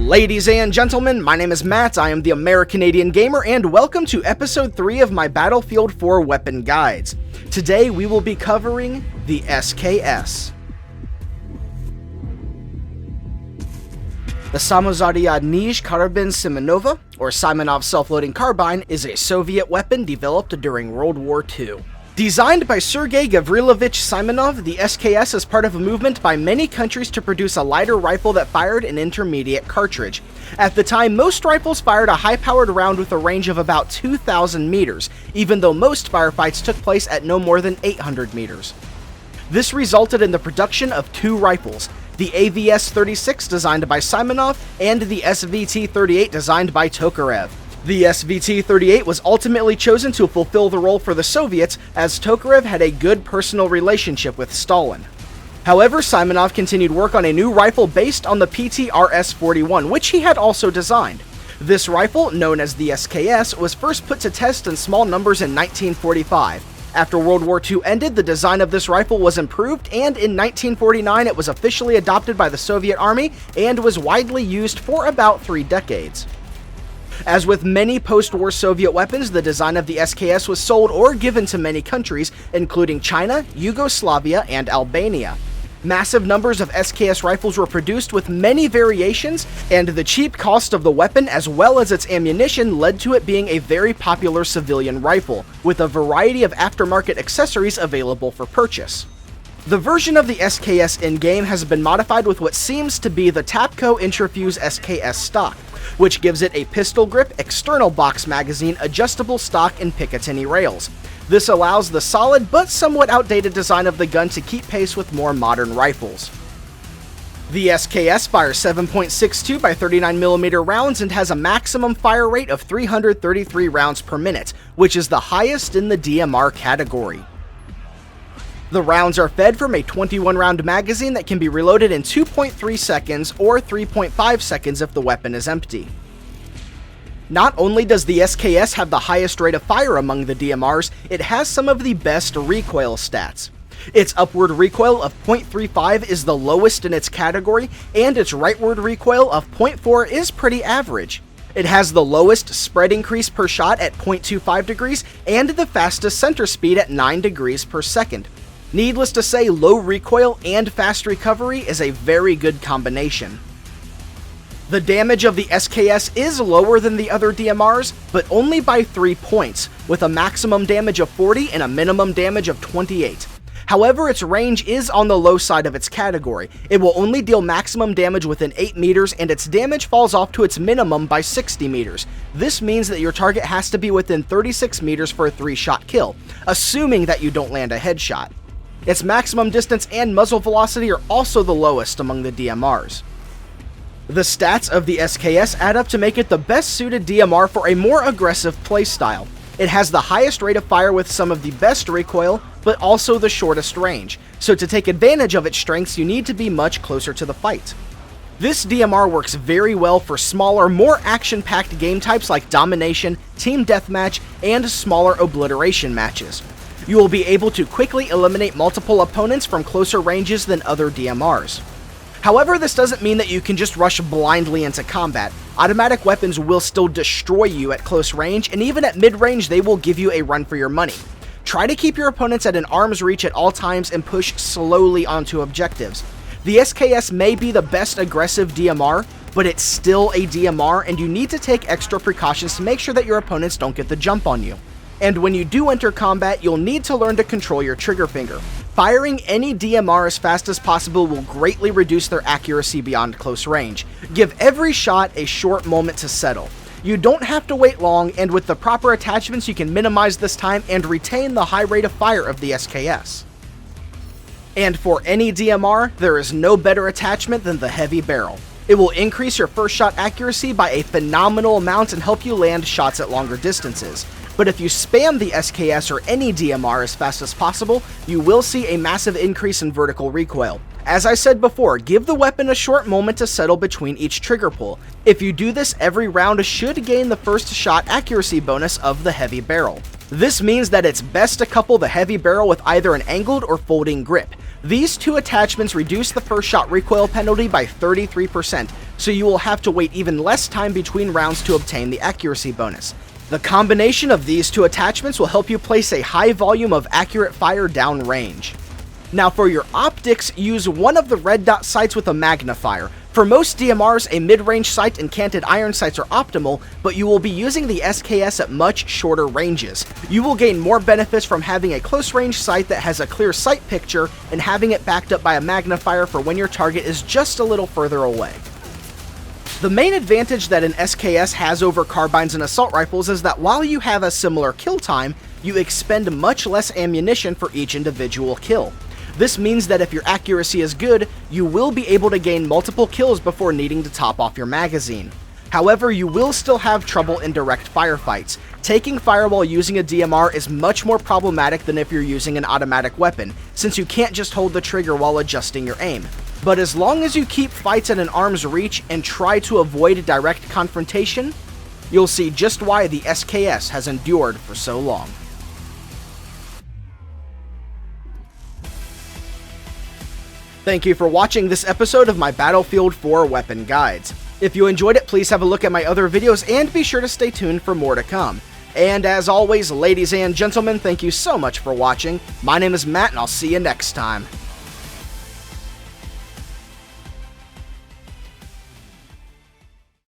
Ladies and gentlemen, my name is Matt, I am the American-Canadian Gamer, and welcome to episode 3 of my Battlefield 4 weapon guides. Today we will be covering the SKS. The Samozarya Nij Karabin Simonova, or Simonov Self-Loading Carbine, is a Soviet weapon developed during World War II. Designed by Sergei Gavrilovich Simonov, the SKS is part of a movement by many countries to produce a lighter rifle that fired an intermediate cartridge. At the time, most rifles fired a high-powered round with a range of about 2,000 meters, even though most firefights took place at no more than 800 meters. This resulted in the production of two rifles, the AVS-36 designed by Simonov and the SVT-38 designed by Tokarev. The SVT-38 was ultimately chosen to fulfill the role for the Soviets, as Tokarev had a good personal relationship with Stalin. However, Simonov continued work on a new rifle based on the PTRS-41, which he had also designed. This rifle, known as the SKS, was first put to test in small numbers in 1945. After World War II ended, the design of this rifle was improved, and in 1949 it was officially adopted by the Soviet Army and was widely used for about 3 decades. As with many post-war Soviet weapons, the design of the SKS was sold or given to many countries, including China, Yugoslavia, and Albania. Massive numbers of SKS rifles were produced with many variations, and the cheap cost of the weapon as well as its ammunition led to it being a very popular civilian rifle, with a variety of aftermarket accessories available for purchase. The version of the SKS in-game has been modified with what seems to be the Tapco Intrafuse SKS stock, which gives it a pistol grip, external box magazine, adjustable stock, and Picatinny rails. This allows the solid but somewhat outdated design of the gun to keep pace with more modern rifles. The SKS fires 7.62 by 39mm rounds and has a maximum fire rate of 333 rounds per minute, which is the highest in the DMR category. The rounds are fed from a 21-round magazine that can be reloaded in 2.3 seconds or 3.5 seconds if the weapon is empty. Not only does the SKS have the highest rate of fire among the DMRs, it has some of the best recoil stats. Its upward recoil of 0.35 is the lowest in its category, and its rightward recoil of 0.4 is pretty average. It has the lowest spread increase per shot at 0.25 degrees and the fastest center speed at 9 degrees per second. Needless to say, low recoil and fast recovery is a very good combination. The damage of the SKS is lower than the other DMRs, but only by 3 points, with a maximum damage of 40 and a minimum damage of 28. However, its range is on the low side of its category. It will only deal maximum damage within 8 meters, and its damage falls off to its minimum by 60 meters. This means that your target has to be within 36 meters for a 3-shot kill, assuming that you don't land a headshot. Its maximum distance and muzzle velocity are also the lowest among the DMRs. The stats of the SKS add up to make it the best suited DMR for a more aggressive playstyle. It has the highest rate of fire with some of the best recoil, but also the shortest range, so to take advantage of its strengths you need to be much closer to the fight. This DMR works very well for smaller, more action-packed game types like Domination, Team Deathmatch, and smaller obliteration matches. You will be able to quickly eliminate multiple opponents from closer ranges than other DMRs. However, this doesn't mean that you can just rush blindly into combat. Automatic weapons will still destroy you at close range, and even at mid-range they will give you a run for your money. Try to keep your opponents at an arm's reach at all times and push slowly onto objectives. The SKS may be the best aggressive DMR, but it's still a DMR, and you need to take extra precautions to make sure that your opponents don't get the jump on you. And when you do enter combat, you'll need to learn to control your trigger finger. Firing any DMR as fast as possible will greatly reduce their accuracy beyond close range. Give every shot a short moment to settle. You don't have to wait long, and with the proper attachments you can minimize this time and retain the high rate of fire of the SKS. And for any DMR, there is no better attachment than the heavy barrel. It will increase your first shot accuracy by a phenomenal amount and help you land shots at longer distances. But if you spam the SKS or any DMR as fast as possible, you will see a massive increase in vertical recoil. As I said before, give the weapon a short moment to settle between each trigger pull. If you do this, every round should gain the first shot accuracy bonus of the heavy barrel. This means that it's best to couple the heavy barrel with either an angled or folding grip. These two attachments reduce the first shot recoil penalty by 33%, so you will have to wait even less time between rounds to obtain the accuracy bonus. The combination of these two attachments will help you place a high volume of accurate fire downrange. Now for your optics, use one of the red dot sights with a magnifier. For most DMRs, a mid-range sight and canted iron sights are optimal, but you will be using the SKS at much shorter ranges. You will gain more benefits from having a close-range sight that has a clear sight picture and having it backed up by a magnifier for when your target is just a little further away. The main advantage that an SKS has over carbines and assault rifles is that while you have a similar kill time, you expend much less ammunition for each individual kill. This means that if your accuracy is good, you will be able to gain multiple kills before needing to top off your magazine. However, you will still have trouble in direct firefights. Taking fire while using a DMR is much more problematic than if you're using an automatic weapon, since you can't just hold the trigger while adjusting your aim. But as long as you keep fights at an arm's reach and try to avoid direct confrontation, you'll see just why the SKS has endured for so long. Thank you for watching this episode of my Battlefield 4 weapon guides. If you enjoyed it, please have a look at my other videos and be sure to stay tuned for more to come. And as always, ladies and gentlemen, thank you so much for watching. My name is Matt and I'll see you next time.